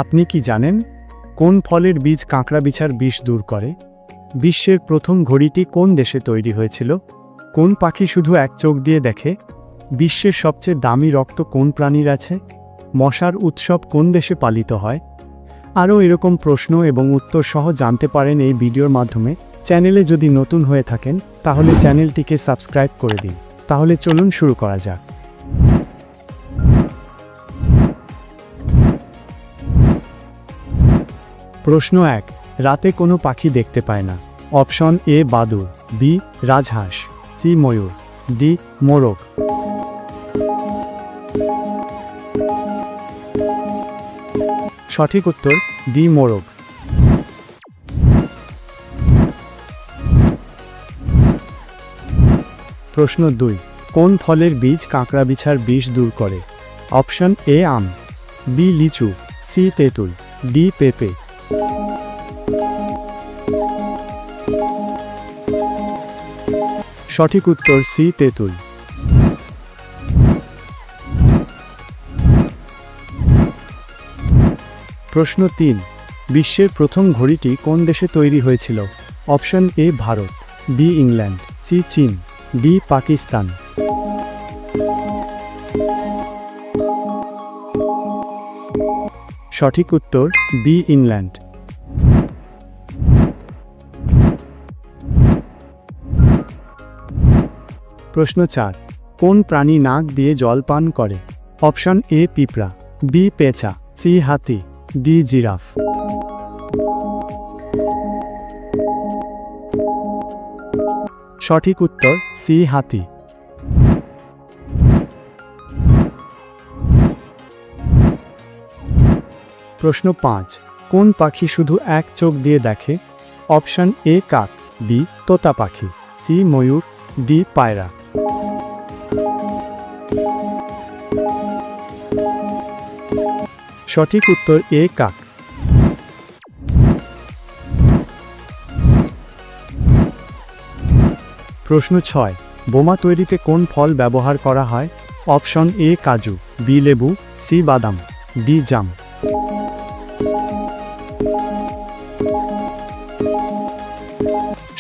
আপনি কি জানেন কোন ফলের বীজ কাঁকড়া বিছার বিষ দূর করে? বিশ্বের প্রথম ঘড়িটি কোন দেশে তৈরি হয়েছিল? কোন পাখি শুধু এক চোখ দিয়ে দেখে? বিশ্বের সবচেয়ে দামি রক্ত কোন প্রাণীর আছে? মশার উৎসব কোন দেশে পালিত হয়? আরও এরকম প্রশ্ন এবং উত্তর সহ জানতে পারেন এই ভিডিওর মাধ্যমে। চ্যানেলে যদি নতুন হয়ে থাকেন তাহলে চ্যানেলটিকে সাবস্ক্রাইব করে দিন। তাহলে চলুন শুরু করা যাক। প্রশ্ন 1, রাতে কোনো পাখি দেখতে পায় না। অপশন এ বাদুড়, বি রাজহাঁস, সি ময়ূর, ডি মোরগ। সঠিক উত্তর ডি মোরগ। প্রশ্ন 2, কোন ফলের বীজ কাঁকড়া বিছার বিষ দূর করে? অপশন এ আম, বি লিচু, সি তেঁতুল, ডি পেঁপে। সঠিক উত্তর সি তেঁতুল। প্রশ্ন 3, বিশ্বের প্রথম ঘড়িটি কোন দেশে তৈরি হয়েছিল? Option A Bharat, B England, C চীন, ডি পাকিস্তান। সঠিক উত্তর বি ইংল্যান্ড। প্রশ্ন 4, কোন প্রাণী নাক দিয়ে জল পান করে? অপশন এ পিঁপড়া, বি পেঁচা, সি হাতি, ডি জিরাফ। সঠিক উত্তর সি হাতি। প্রশ্ন 5, কোন পাখি শুধু এক চোখ দিয়ে দেখে? অপশন এ কাক, বি তোতা পাখি, সি ময়ূর, ডি পায়রা। সঠিক উত্তর এ কাক। প্রশ্ন 6, বোমা তৈরিতে কোন ফল ব্যবহার করা হয়? অপশন এ কাজু, বি লেবু, সি বাদাম, ডি জাম।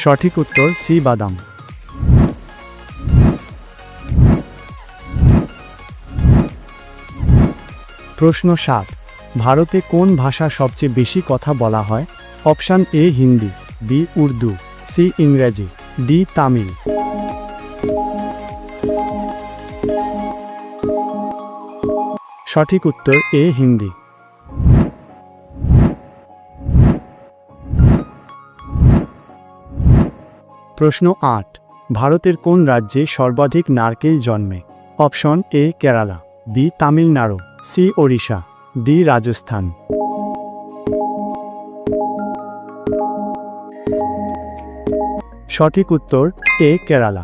সঠিক উত্তর সি বাদাম। প্রশ্ন 7, ভারতে কোন ভাষা সবচেয়ে বেশি কথা বলা হয়? Option A Hindi, B Urdu, C ইংরেজি, ডি তামিল। সঠিক উত্তর এ হিন্দি। প্রশ্ন 8, ভারতের কোন রাজ্যে সর্বাধিক নারকেল জন্মে? Option A Kerala, B Tamil Nadu, C Odisha, D Rajasthan. সঠিক উত্তর এ কেরালা।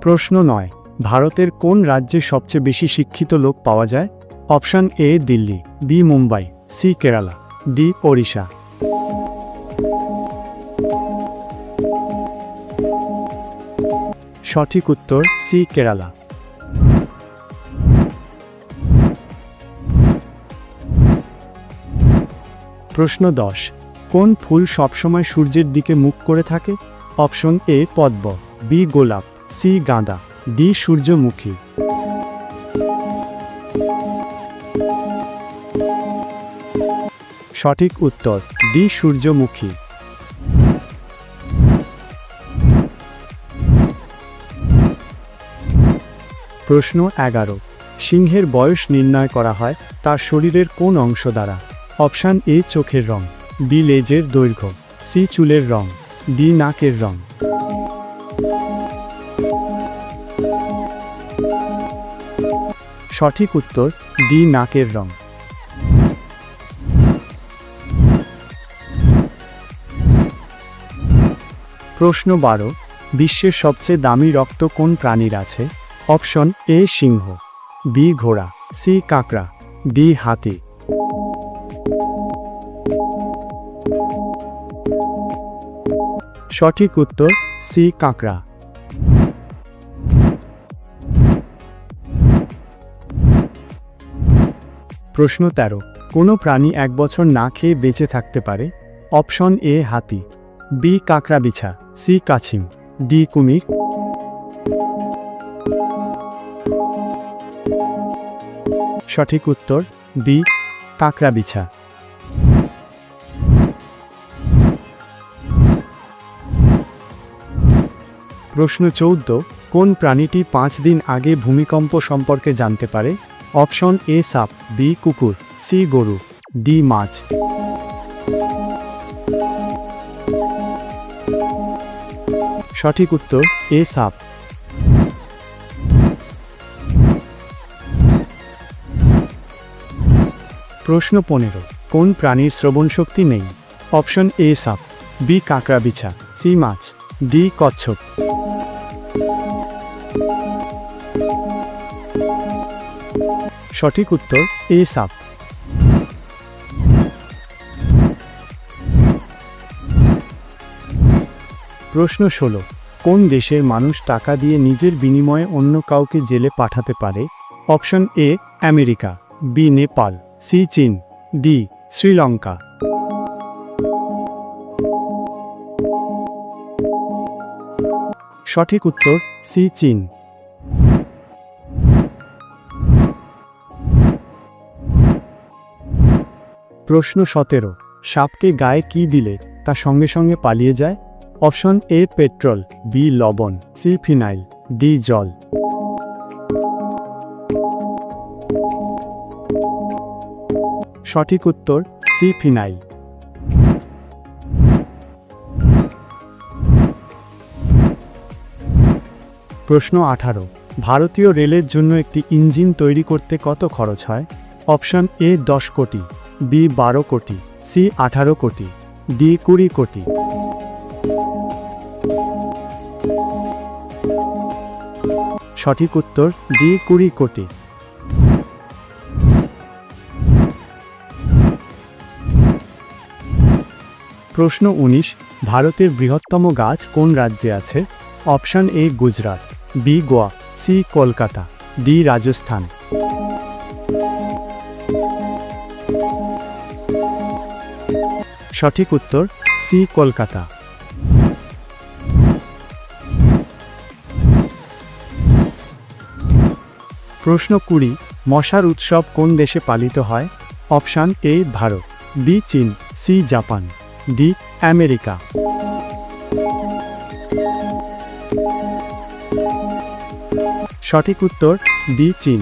প্রশ্ন 9, ভারতের কোন রাজ্যে সবচেয়ে বেশি শিক্ষিত লোক পাওয়া যায়? Option A Delhi, B Mumbai, C Kerala, D Odisha. সঠিক উত্তর সি কেরালা। প্রশ্ন 10, কোন ফুল সবসময় সূর্যের দিকে মুখ করে থাকে? অপশন এ পদ্ম, বি গোলাপ, সি গাঁদা, ডি সূর্যমুখী। সঠিক উত্তর ডি সূর্যমুখী। প্রশ্ন 11, সিংহের বয়স নির্ণয় করা হয় তার শরীরের কোন অংশ দ্বারা? অপশন এ চোখের রং, বি লেজের দৈর্ঘ্য, সি চুলের রং, ডি নাকের রং। সঠিক উত্তর ডি নাকের রং। প্রশ্ন 12, বিশ্বের সবচেয়ে দামি রক্ত কোন প্রাণীর আছে? অপশন এ সিংহ, বি ঘোড়া, সি কাঁকড়া, ডি হাতি। সঠিক উত্তর সি কাঁকড়া। প্রশ্ন 13, কোনো প্রাণী 1 বছর না খেয়ে বেঁচে থাকতে পারে? অপশন এ হাতি, বি কাঁকড়াবিছা, সি কাছিম, ডি কুমির। সঠিক উত্তর বি কাঁকড়াবিছা। প্রশ্ন 14, কোন প্রাণীটি 5 দিন আগে ভূমিকম্প সম্পর্কে জানতে পারে? অপশন এ সাপ, বি কুকুর, সি গরু, ডি মাছ। সঠিক উত্তর এ সাপ। প্রশ্ন 15, কোন প্রাণীর শ্রবণ শক্তি নেই? অপশন এ সাপ, বি কাঁকড়াবিছা, সি মাছ, ডি কচ্ছপ। সঠিক উত্তর এ সাপ। প্রশ্ন 16, কোন দেশের মানুষ টাকা দিয়ে নিজের বিনিময়ে অন্য কাউকে জেলে পাঠাতে পারে? Option A America, B Nepal, C চীন, ডি শ্রীলঙ্কা। সঠিক উত্তর সি চীন। প্রশ্ন 17, সাপকে গায়ে কি দিলে তা সঙ্গে সঙ্গে পালিয়ে যায়? অপশন এ পেট্রোল, বি লবণ, সি ফিনাইল, ডি জল। সঠিক উত্তর সি ফিনাইল। প্রশ্ন 18, ভারতীয় রেলের জন্য একটি ইঞ্জিন তৈরি করতে কত খরচ হয়? অপশন এ 10 কোটি, বি 12 কোটি, সি 18 কোটি, ডি 20 কোটি। সঠিক উত্তর ডি 20 কোটি। প্রশ্ন 19, ভারতের বৃহত্তম গাছ কোন রাজ্যে আছে? Option A Gujarat, B Goa, C Kolkata, D Rajasthan. সঠিক উত্তর সি কলকাতা। প্রশ্ন 20, মশার উৎসব কোন দেশে পালিত হয়? অপশন এ ভারত, বি চীন, সি জাপান, ডি আমেরিকা। সঠিক উত্তর বি চীন।